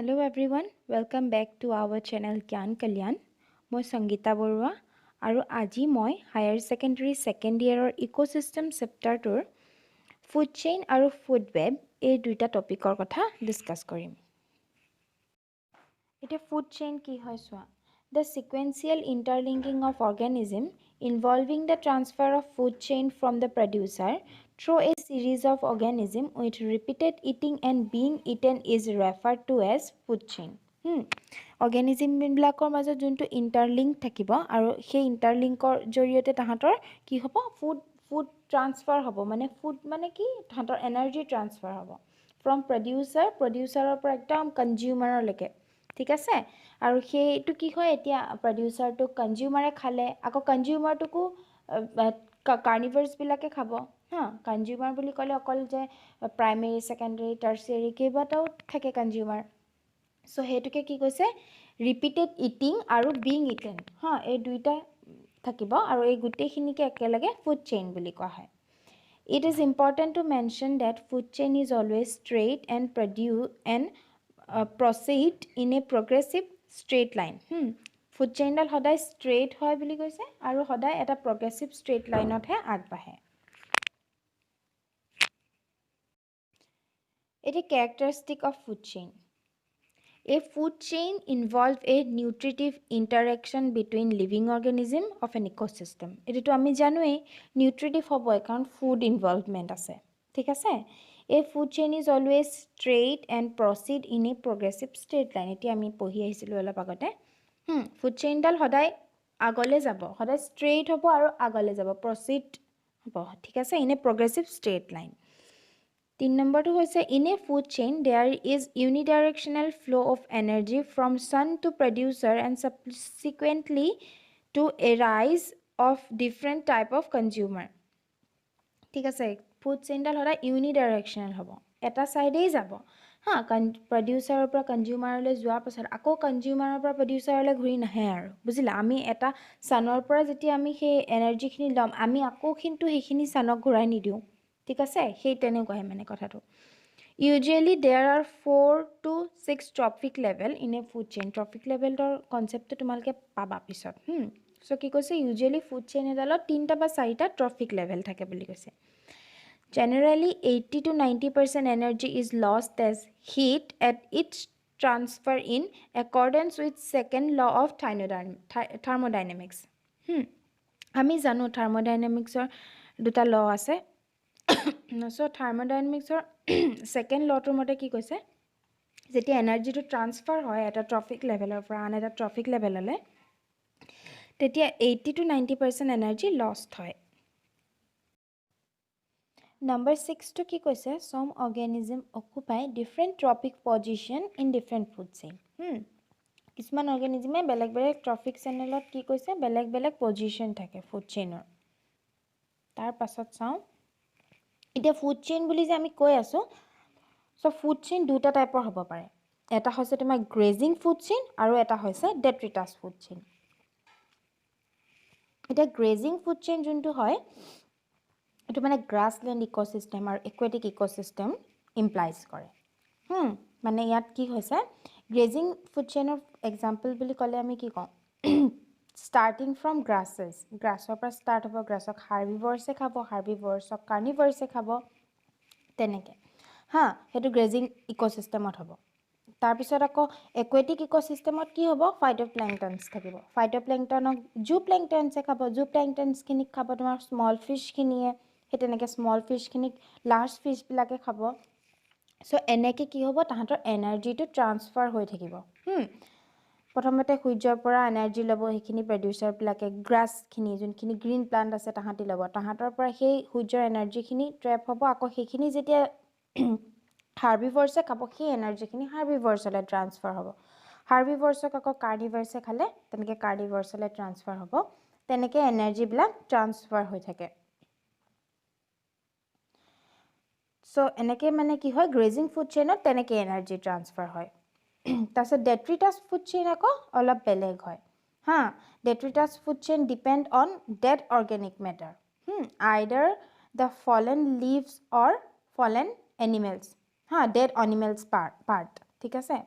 Hello everyone, welcome back to our channel Gyan Kalyan. মই সংগীতা বৰুৱা আৰু আজি মই হায়াৰ সেকেন্ডাৰী সেকেন্ড ইয়াৰৰ ইকোসিস্টেম চেপ্টাৰটোৰ ফুড চেইন আৰু ফুড ওয়েব এই দুটা টপিকৰ কথা ডিসকাস কৰিম। এটা ফুড চেইন কি হয় সোৱা? The sequential interlinking of organism involving the transfer of food chain from the producer through a series of organism with repeated eating and being eaten is referred to as food chain. Organism বিলাকৰ মাজত যোনটো ইন্টাৰলিংক থাকিব আৰু সেই ইন্টাৰলিংকৰ জৰিয়তে তাহাঁতৰ কি হ'ব ফুড ট্ৰান্সফাৰ হ'ব মানে ফুড মানে কি তাহাঁতৰ এনাৰ্জি ট্ৰান্সফাৰ হ'ব ফ্ৰম প্ৰডিউচাৰৰ পৰা একদম কনজিউমাৰলৈকে ঠিক আছে আৰু সেইটো কি হয় এতিয়া প্ৰডিউচাৰটো কনজিউমাৰে খালে আকৌ কনজিউমাৰটোকো কাৰ্নিভাৰ্ছ বিলাকে খাব হা কনজিউমাৰ বুলি ক'লে অকল যে প্ৰাইমেৰী সেকেন্ডাৰী টাৰ্চিয়াৰী কেইবাটাও থাকে কনজিউমাৰ সো হেতুকে কি কৈছে ৰিপিটেড ইটিং আৰু বিং ইটেন হা এই দুইটা থাকিব আৰু এই গুটেইখিনিকে একেলগে ফুড চেইন বুলি কোৱা হয় It is important to mention that food chain is always straight and proceed in a progressive straight line. Food chain dal hodai straight hoy boli koise aru hodai eta progressive straight line ot he agbahe. It is characteristic of food chain. A food chain involves a nutritive interaction between living organism of an ecosystem. It to ami janoi nutritive hobo account food involvement ase. Thik ase? A food chain is always straight and proceed in a progressive straight line. Eti ami pohi ahisilu ola pagote. Food chain dal hodai agole jabo. Hodai straight hobo aru agole jabo. Proceed hobo. Thik ase? In a progressive straight line. 3 number 2 hoise in a food chain there is unidirectional flow of energy from sun to producer and subsequently to arise of different type of consumer ঠিক আছে food chain dal hoda unidirectional hobo eta side ei jabo ha producer opra consumer le joa pasar ako consumer opra producer le ghuri nahe aru bujila ami eta sunor pora jeti ami he energy khini lom ami ako kintu hekhini sunok ghurai ni diu ঠিক আছে সেই তেনে কয় মানে কথাটো usually there are 4 to 6 trophic level in a food chain trophic level ৰ concept তোমালকে পাবা পিছত সো কি কৈছে usually food chain এডালত 3টা বা 4টা trophic level থাকে বুলি কৈছে generally 80 to 90% energy is lost as heat at each transfer in accordance with second law of thermodynamics আমি জানো thermodynamics ৰ দুটা law আছে So thermodynamics or second law to mote ki koise jeti energy to transfer hoy eta trophic level or an eta trophic level ale tetia 80 to 90% energy lost hoy Number 6 to ki koise some organism occupy different trophic position in different food chain kisman organism e beleg trophic channelot ki koise beleg position thake food chain or tar pasot saw এতিয়া food chain বুলি যে আমি কৈ আছো so food chain দুটা টাইপৰ হ'ব পাৰে এটা হৈছে তোমাৰ গ্ৰেজিং ফুড চেইন আৰু এটা হৈছে ডেট্ৰিটাছ ফুড চেইন এটা গ্ৰেজিং ফুড চেইন যোনটো হয় এটো মানে গ্ৰাছল্যান্ড ইকোসিস্টেম আৰু একুৱেটিক ইকোসিস্টেম ইমপ্লাইজ কৰে মানে ইয়াত কি হৈছে গ্ৰেজিং ফুড চেইনৰ এক্সাম্পল বুলি ক'লে আমি কি কওঁ starting from grasses grassor পৰা start হ'ব grassok herbivores e khabo herbivores ok carnivores e khabo teneke ha hetu grazing ecosystem ot hobo tar pisot ako aquatic ecosystem ot ki hobo phytoplanktons thakibo phytoplanktonok zooplanktons e khabo zooplanktons khinik khabo tomar small fish khiniye he teneke small fish khinik large fish bilake khabo so eneke ki hobo tahator energy to transfer hoi thakibo প্ৰথমতে সূৰ্যৰ পৰা energy লব হেখিনি প্ৰডিউসাৰ বিলাকে grass খিনি যোনখিনি green plant আছে তাহাঁতি লব তাহাঁতৰ পৰা সেই সূৰ্যৰ এনাৰ্জি খিনি ট্ৰেপ হ'ব আকৌ হেখিনি যেতিয়া হাৰ্বিভৰছে খাব সেই এনাৰ্জি খিনি হাৰ্বিভৰছলে ট্ৰান্সফাৰ হ'ব হাৰ্বিভৰছক আকৌ কাৰ্নিভাৰছে খালে তেনেকে কাৰ্নিভাৰছলে ট্ৰান্সফাৰ হ'ব তেনেকে এনাৰ্জি বিলাক ট্ৰান্সফাৰ হৈ থাকে সো এনেকে মানে কি হয় গ্ৰেজিং ফুড চেইনত তেনেকে এনাৰ্জি ট্ৰান্সফাৰ হয় তাছে detritus food chain ako olop beleg hoy ha detritus food chain depend on dead organic matter either the fallen leaves or fallen animals ha dead animals part thik ase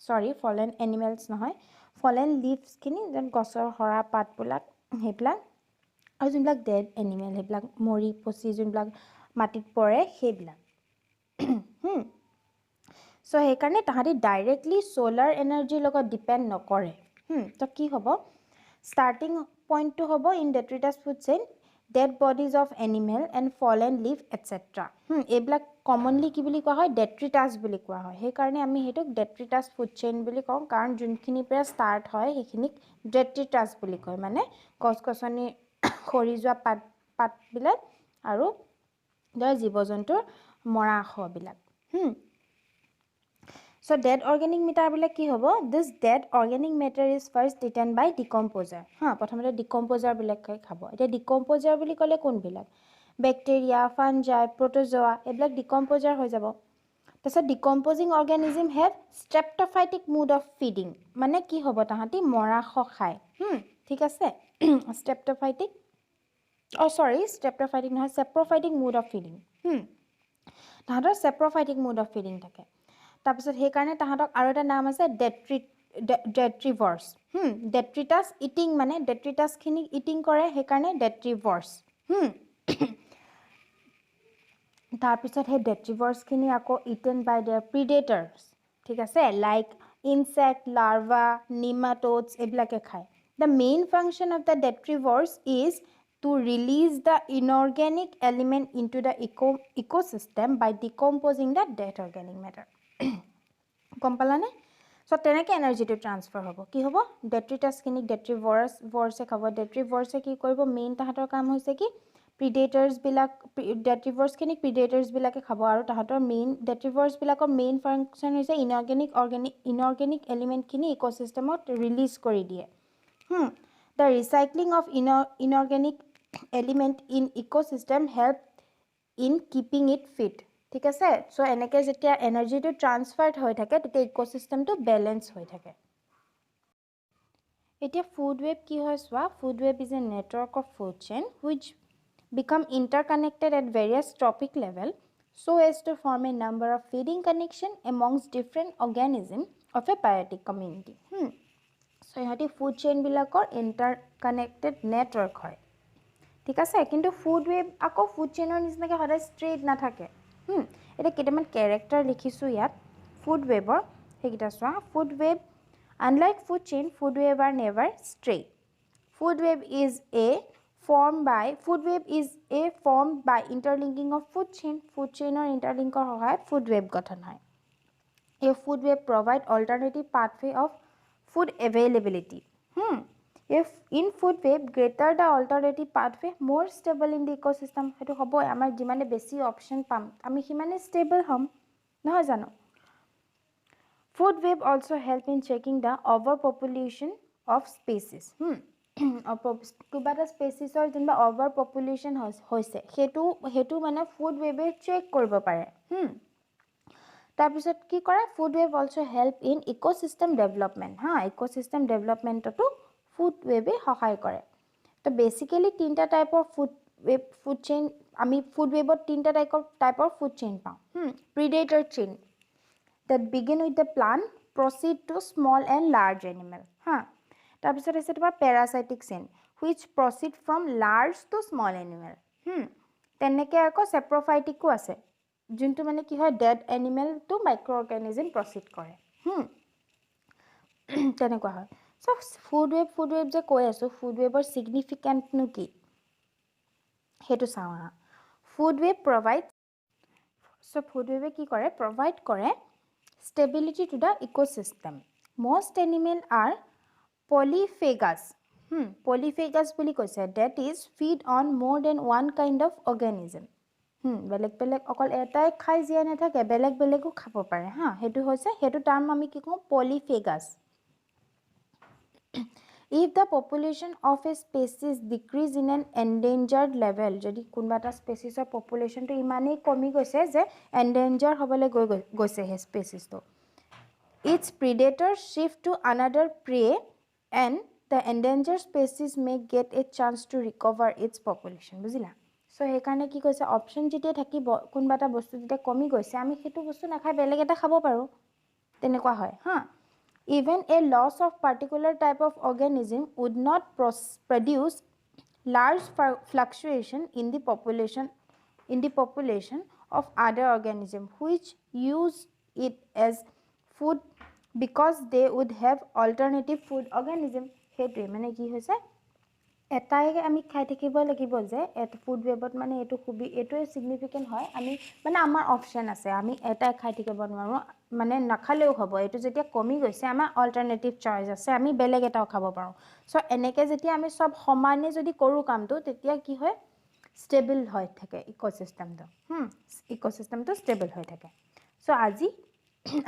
সৰি fallen animals নহয় fallen লিভছখিনি যেন গছৰ হৰা পাতবিলাক সেইবিলাক আৰু যোনবিলাক dead animal সেইবিলাক মৰি পচি যোনবিলাক মাটিত পৰে সেইবিলাক সো সেইকাৰণে তাহাঁতি ডাইৰেক্টলি সোলাৰ এনাৰ্জিৰ লগত ডিপেণ্ড নকৰে তো কি হ'ব starting point to hobo in detritus food chain dead bodies of animal and fallen leaf etc eblak commonly ki boli koa hoy detritus boli koa hoy he karone ami hetuk detritus food chain boli kau karon junkhini pera start hoy hekinik detritus boli koy mane gos gosani khori jua pat bilak aru dar jibojontur mora kho bilak So dead organic matter bile ki hobo this dead organic matter is first eaten by decomposer prothomete decomposer bile khabo eta decomposer boli kole kon bilak bacteria fungi protozoa eblak decomposer hoy jabo tase decomposing organism have streptophytic mode of feeding mane ki hobo tahati mora kho khai thik ase streptophytic streptophytic no saprophytic mode of feeding tahator saprophytic mode of feeding thake তাৰপিছত সেই কাৰণে তাহাতক আৰু এটা নাম আছে ডেট্ৰিভাৰ্স ডেট্ৰিটাস eating মানে ডেট্ৰিটাস খিনি eating কৰে সেই কাৰণে ডেট্ৰিভাৰ্স তাৰপিছত সেই ডেট্ৰিভাৰ্স খিনি আকৌ ইটেন বাই देयर প্ৰিডেটৰ্স ঠিক আছে লাইক ইনসেক্ট লাৰ্ভা নিমাটোডস এইবিলাকে খায় the main function of the detrivores is to release the inorganic element into the ecosystem by decomposing the dead organic matter kompalane so teneke energy to transfer hobo ki hobo detritus kinik detrivores vorse khabo detrivores ki koribo main tahator kaam hoise ki predators bilak detrivores kinik predators bilake khabo aru tahator main detrivores bilakor main function hoise inorganic element kini ecosystem ot release kori die the recycling of inorganic element in ecosystem help in keeping it fit ঠিক আছে so এনেকে যেতিয়া energy two transferred হৈ থাকে ততে ecosystem to balance হৈ থাকে এতিয়া ফুড ওয়েব কি হয় সোয়া food web is a network of food chain which become interconnected at various trophic level so as to form a number of feeding connection amongst different organisms of a biotic community so ইহতি food chain বিলাকৰ interconnected network হয় ঠিক আছে কিন্তু food web আকৌ food চেইনৰ নিচিনাকে সদায় স্ট্ৰেট না থাকে এটা কেটামান ক্যাৰেক্টাৰ লিখিছো ইয়াত ফুড ওয়েবৰ হেকিটা সোয়া food web unlike food chain food web are never straight food web is formed by interlinking of food chain or interlink or food web গঠন হয় a food web provide alternative pathway of food availability if in food web greater the alternative pathway more stable in the ecosystem hetu hobo amar jimane besi option pam ami himane stable hom নহয় জানো food web also help in checking the overpopulation of species kubata species or jinba overpopulation hoise hetu mane food web e check koribo pare তাৰপিছত কি কৰে food web also help in ecosystem development ecosystem ডেভেলপমেন্টটো food ওয়েবে সহায় কৰে তো basically তিনটা টাইপৰ ফুড চেইন আমি ফুড ওয়েবত তিনটা টাইপৰ ফুড চেইন পাওঁ predator chain that begin with the plant proceed to small and large animal তাৰপিছত আছে তোমাৰ parasitic chain which proceed from large to small animal তেনেকে আকৌ saprophytic আছে যোনটো মানে কি হয় dead animal to microorganism proceed করে তেনেকুৱা হয় সো ফুড ওয়েব যে কৈ আছো ফুড ওয়েবৰ সিগনিফিকেন্ট নু কি হেতু চাওয়া food web provide so food ওয়েবে কি করে প্রভাইড করে stability to the ecosystem most animal are polyphagous polyphagous বুলি কৈছে that is feed on more than one kind of organism বেলেগ বেলেগ অকল এটাই খাই জিয়া নাথাকে বেলেগ বেলেগও খাব পাৰে হেতু হৈছে হেতু টার্ম আমি কি কওঁ polyphagous if the population of a species decrease in an endangered level যদি কোনবাটা স্পেসিসৰ পপুলেশন তো ইমানেই কমি গৈছে যে এন্ডেঞ্জার হবলে গৈছে হে স্পেসিস তো its predators shift to another prey and the endangered species may get a chance to recover its population বুজিলা সো হেকাৰণে কি কৈছে অপশন যেতিয়া থাকিব কোনবাটা বস্তু যেতিয়া কমি গৈছে আমি হেতু বস্তু নাখাই বেলেগ এটা খাব পাৰো তেনেকুৱা হয় Even a loss of particular type of organism would not produce large fluctuation in the population of other organism which use it as food because they would have alternative food organism. হেতুৱে মানে কি হৈছে এটাই আমি খাই থাকিব লাগিব যে at food ওয়েবত মানে এটো খুবই এটোৱে সিগনিফিকেন্ট হয় আমি মানে আমাৰ অপশন আছে আমি এটাই খাই থাকিব নোৱাৰো মানে নাখালেও হ'ব এটো যেতিয়া কমি গৈছে আমাৰ অল্টাৰনেটিভ চয়েস আছে আমি বেলেগ এটাও খাব পাৰো সো এনেকে যেতিয়া আমি সব সমানে যদি কৰো কামটো তেতিয়া কি হয় স্টেবল হৈ থাকে ইকোসিস্টেমটো ইকোসিস্টেমটো স্টেবল হৈ থাকে সো আজি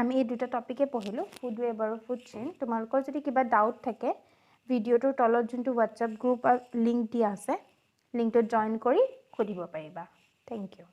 আমি এই দুটা টপিকে পঢ়িলো ফুড ওয়েব আৰু ফুড চেইন তোমালোকৰ যদি কিবা ডাউট থাকে ভিডিওটোৰ তলত যোনটো WhatsApp গ্ৰুপ লিংক দিয়া আছে লিংকটো জয়েন কৰি খুদিব পাৰিবা থ্যাংক ইউ